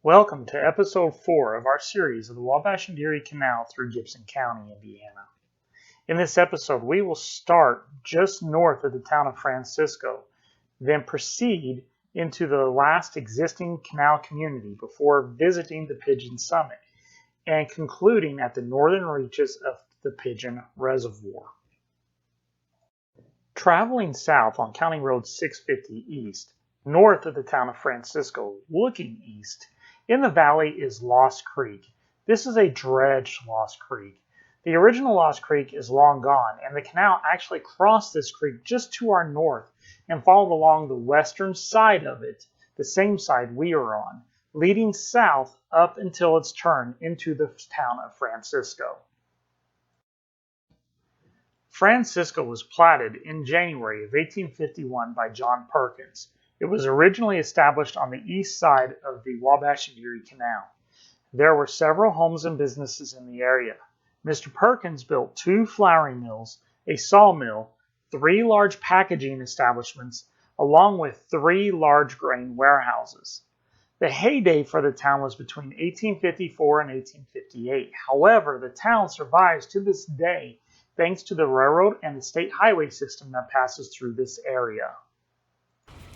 Welcome to episode 4 of our series of the Wabash and Erie Canal through Gibson County, Indiana. In this episode, we will start just north of the town of Francisco, then proceed into the last existing canal community before visiting the Pigeon Summit and concluding at the northern reaches of the Pigeon Reservoir. Traveling south on County Road 650 East, north of the town of Francisco, looking east, in the valley is Lost Creek. This is a dredged Lost Creek. The original Lost Creek is long gone, and the canal actually crossed this creek just to our north and followed along the western side of it, the same side we are on, leading south up until its turn into the town of Francisco. Francisco was platted in January of 1851 by John Perkins. It was originally established on the east side of the Wabash and Erie Canal. There were several homes and businesses in the area. Mr. Perkins built 2 flouring mills, a sawmill, 3 large packaging establishments, along with 3 large grain warehouses. The heyday for the town was between 1854 and 1858. However, the town survives to this day thanks to the railroad and the state highway system that passes through this area.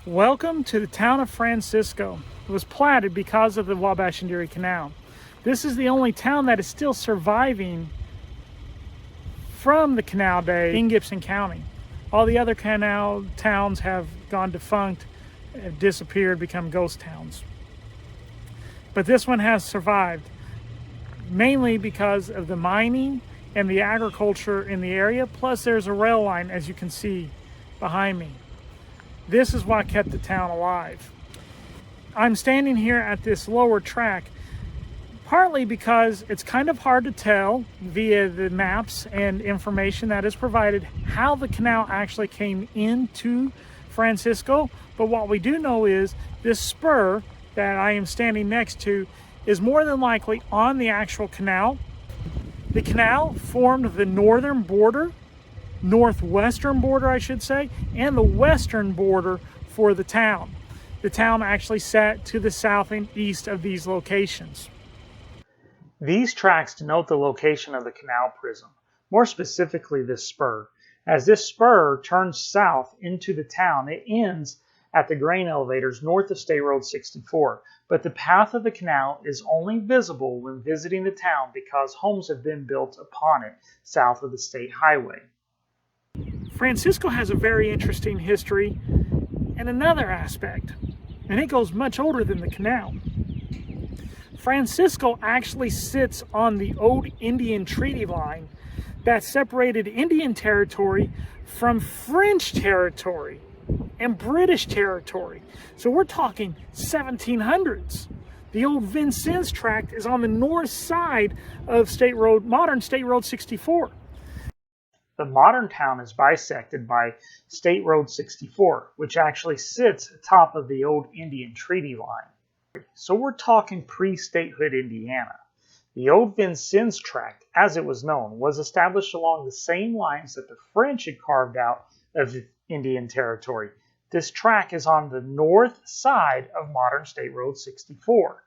Welcome to the town of Francisco. It was platted because of the Wabash and Erie Canal. This is the only town that is still surviving from the canal day in Gibson County. All the other canal towns have gone defunct, have disappeared, become ghost towns. But this one has survived, mainly because of the mining and the agriculture in the area, plus there's a rail line, as you can see behind me. This is what kept the town alive. I'm standing here at this lower track, partly because it's kind of hard to tell via the maps and information that is provided how the canal actually came into Francisco. But what we do know is this spur that I am standing next to is more than likely on the actual canal. The canal formed the northern border, northwestern border, I should say, and the western border for the town. The town actually sat to the south and east of these locations. These tracks denote the location of the canal prism, more specifically this spur. As this spur turns south into the town, it ends at the grain elevators north of State Road 64, but the path of the canal is only visible when visiting the town because homes have been built upon it south of the state highway. Francisco has a very interesting history and another aspect, and it goes much older than the canal. Francisco actually sits on the old Indian treaty line that separated Indian territory from French territory and British territory. So we're talking 1700s. The old Vincennes tract is on the north side of modern State Road 64. The modern town is bisected by State Road 64, which actually sits atop of the old Indian treaty line. So we're talking pre-statehood Indiana. The old Vincennes tract, as it was known, was established along the same lines that the French had carved out of Indian territory. This tract is on the north side of modern State Road 64.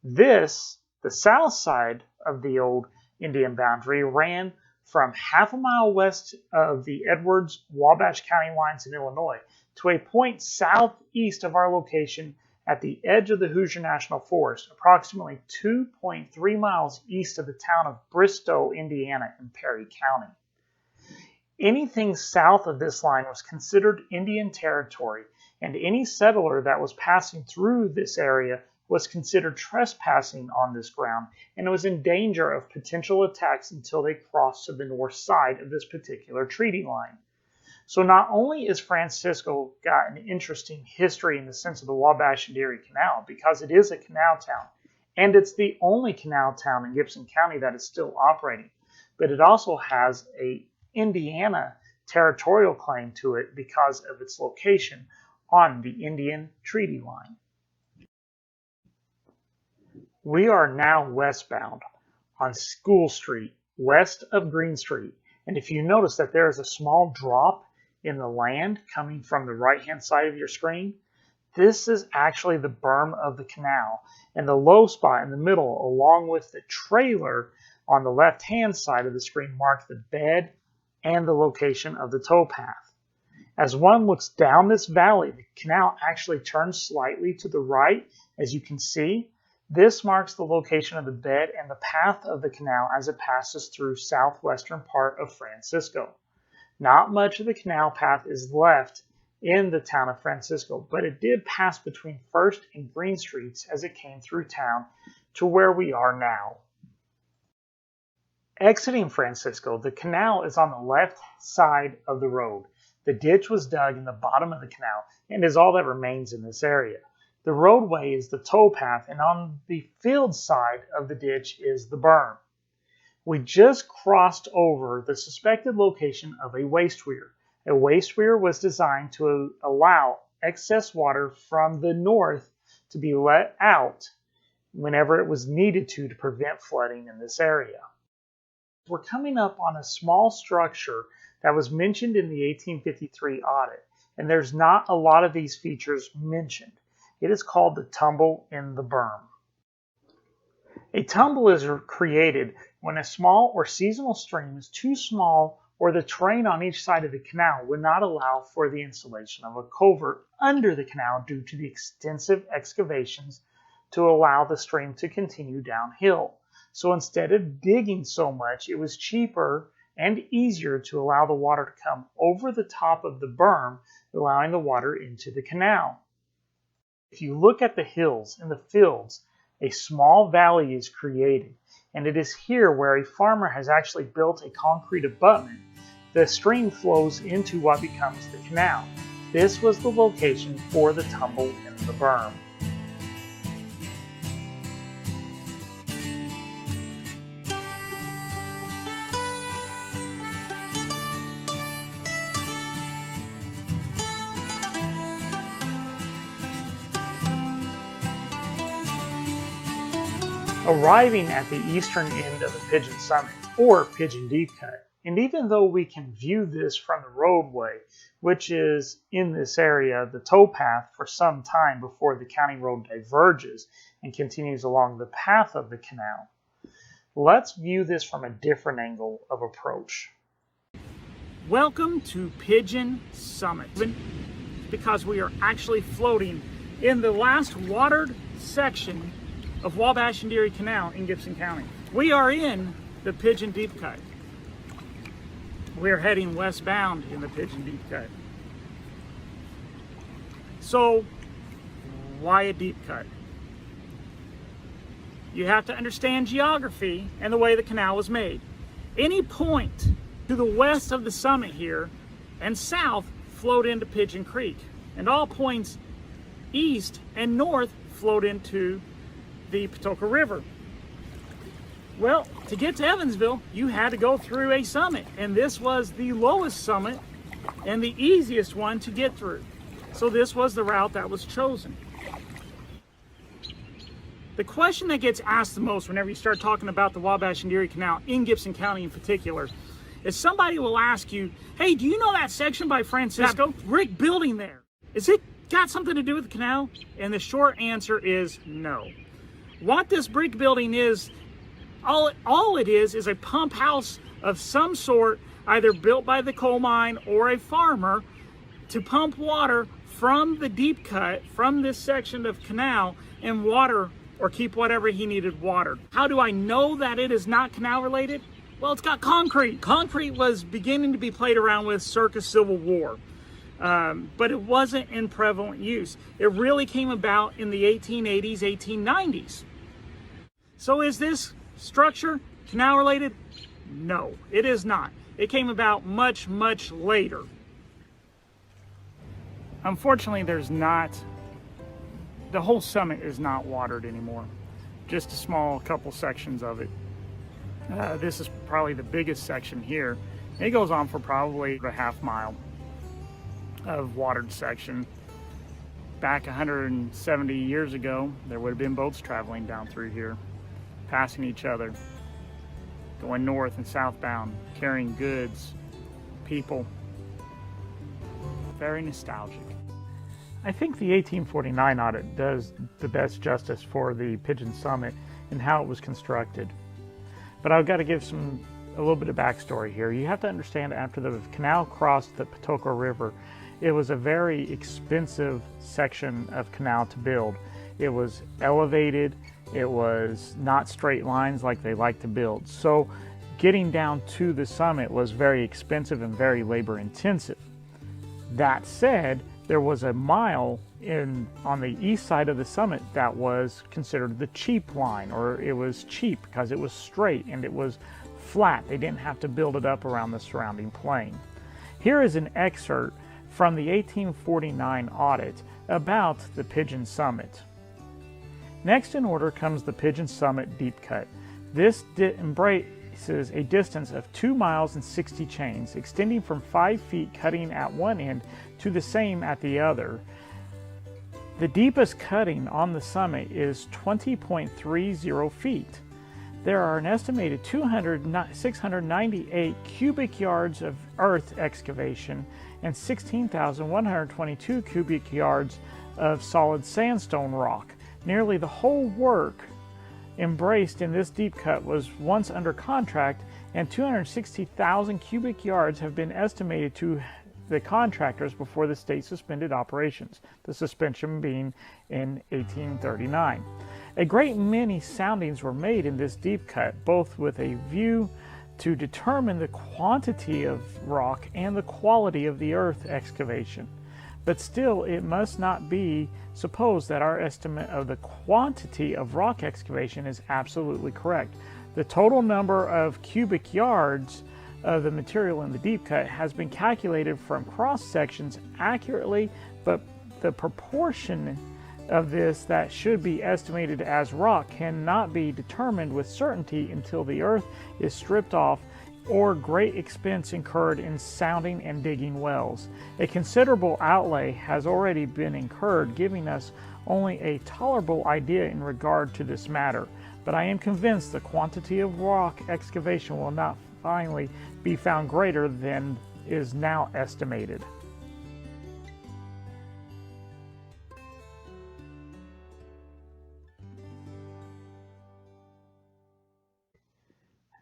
This, the south side of the old Indian boundary, ran from half a mile west of the Edwards-Wabash County lines in Illinois to a point southeast of our location at the edge of the Hoosier National Forest, approximately 2.3 miles east of the town of Bristow, Indiana in Perry County. Anything south of this line was considered Indian territory, and any settler that was passing through this area was considered trespassing on this ground and was in danger of potential attacks until they crossed to the north side of this particular treaty line. So not only is Francisco got an interesting history in the sense of the Wabash and Erie Canal, because it is a canal town, and it's the only canal town in Gibson County that is still operating, but it also has a Indiana territorial claim to it because of its location on the Indian treaty line. We are now westbound on School Street, west of Green Street. And if you notice that there is a small drop in the land coming from the right-hand side of your screen, This is actually the berm of the canal, and the low spot in the middle, along with the trailer on the left-hand side of the screen, mark the bed and the location of the towpath. As one looks down this valley, the canal actually turns slightly to the right, as you can see. This marks the location of the bed and the path of the canal as it passes through southwestern part of Francisco. Not much of the canal path is left in the town of Francisco, but it did pass between 1st and Green Streets as it came through town to where we are now. Exiting Francisco, the canal is on the left side of the road. The ditch was dug in the bottom of the canal and is all that remains in this area. The roadway is the towpath, and on the field side of the ditch is the berm. We just crossed over the suspected location of a waste weir. A waste weir was designed to allow excess water from the north to be let out whenever it was needed to prevent flooding in this area. We're coming up on a small structure that was mentioned in the 1853 audit, and there's not a lot of these features mentioned. It is called the tumble in the berm. A tumble is created when a small or seasonal stream is too small or the terrain on each side of the canal would not allow for the installation of a culvert under the canal due to the extensive excavations to allow the stream to continue downhill. So instead of digging so much, it was cheaper and easier to allow the water to come over the top of the berm, allowing the water into the canal. If you look at the hills and the fields, a small valley is created, and it is here where a farmer has actually built a concrete abutment. The stream flows into what becomes the canal. This was the location for the tumble in the berm. Arriving at the eastern end of the Pigeon Summit, or Pigeon Deep Cut, and even though we can view this from the roadway, which is in this area, the towpath, for some time before the county road diverges and continues along the path of the canal, let's view this from a different angle of approach. Welcome to Pigeon Summit, because we are actually floating in the last watered section of Wabash and Erie Canal in Gibson County. We are in the Pigeon Deep Cut. We are heading westbound in the Pigeon Deep Cut. So, why a deep cut? You have to understand geography and the way the canal was made. Any point to the west of the summit here and south flowed into Pigeon Creek, and all points east and north flowed into the Patoka River. Well, to get to Evansville, you had to go through a summit, and this was the lowest summit and the easiest one to get through. So this was the route that was chosen. The question that gets asked the most whenever you start talking about the Wabash and Erie Canal in Gibson County in particular is somebody will ask you, hey, do you know that section by Francisco? That brick building there, is it got something to do with the canal? And the short answer is no. What this brick building is, all it is a pump house of some sort, either built by the coal mine or a farmer to pump water from the deep cut, from this section of canal, and water or keep whatever he needed watered. How do I know that it is not canal related? Well, it's got concrete. Concrete was beginning to be played around with circa Civil War. But it wasn't in prevalent use. It really came about in the 1880s, 1890s. So is this structure canal related? No, it is not. It came about much, much later. Unfortunately, the whole summit is not watered anymore. Just a small couple sections of it. This is probably the biggest section here. It goes on for probably a half mile of watered section. Back 170 years ago, there would have been boats traveling down through here, passing each other, going north and southbound, carrying goods, people. Very nostalgic. I think the 1849 audit does the best justice for the Pigeon Summit and how it was constructed. But I've got to give a little bit of backstory here. You have to understand, after the canal crossed the Patoka River, it was a very expensive section of canal to build. It was elevated, it was not straight lines like they like to build. So getting down to the summit was very expensive and very labor intensive. That said, there was a mile on the east side of the summit that was considered the cheap line, or it was cheap because it was straight and it was flat. They didn't have to build it up around the surrounding plain. Here is an excerpt from the 1849 audit about the Pigeon Summit. Next in order comes the Pigeon Summit Deep Cut. This embraces a distance of 2 miles and 60 chains, extending from 5 feet cutting at one end to the same at the other. The deepest cutting on the summit is 20.30 feet. There are an estimated 698 cubic yards of earth excavation and 16,122 cubic yards of solid sandstone rock. Nearly the whole work embraced in this deep cut was once under contract, and 260,000 cubic yards have been estimated to the contractors before the state suspended operations, the suspension being in 1839. A great many soundings were made in this deep cut, both with a view to determine the quantity of rock and the quality of the earth excavation. But still, it must not be supposed that our estimate of the quantity of rock excavation is absolutely correct. The total number of cubic yards of the material in the deep cut has been calculated from cross sections accurately, but the proportion of this that should be estimated as rock cannot be determined with certainty until the earth is stripped off or great expense incurred in sounding and digging wells. A considerable outlay has already been incurred, giving us only a tolerable idea in regard to this matter, but I am convinced the quantity of rock excavation will not finally be found greater than is now estimated.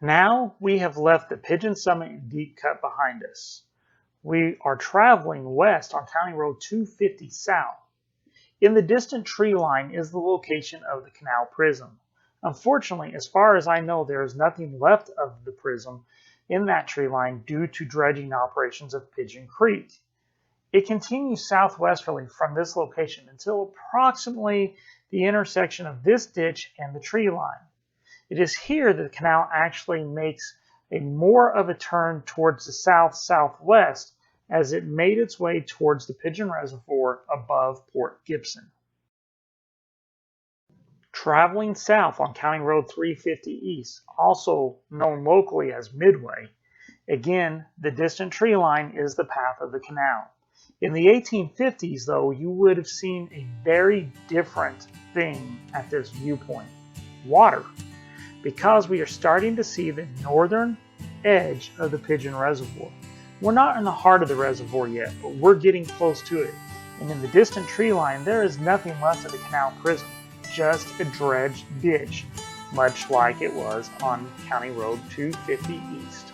Now we have left the Pigeon Summit and Deep Cut behind us. We are traveling west on County Road 250 south. In the distant tree line is the location of the canal prism. Unfortunately, as far as I know, there is nothing left of the prism in that tree line due to dredging operations of Pigeon Creek. It continues southwesterly from this location until approximately the intersection of this ditch and the tree line. It is here that the canal actually makes more of a turn towards the south-southwest as it made its way towards the Pigeon Reservoir above Port Gibson. Traveling south on County Road 350 East, also known locally as Midway, again, the distant tree line is the path of the canal. In the 1850s, though, you would have seen a very different thing at this viewpoint: water. Because we are starting to see the northern edge of the Pigeon Reservoir. We're not in the heart of the reservoir yet, but we're getting close to it. And in the distant tree line, there is nothing left of the canal prism, just a dredged ditch, much like it was on County Road 250 East.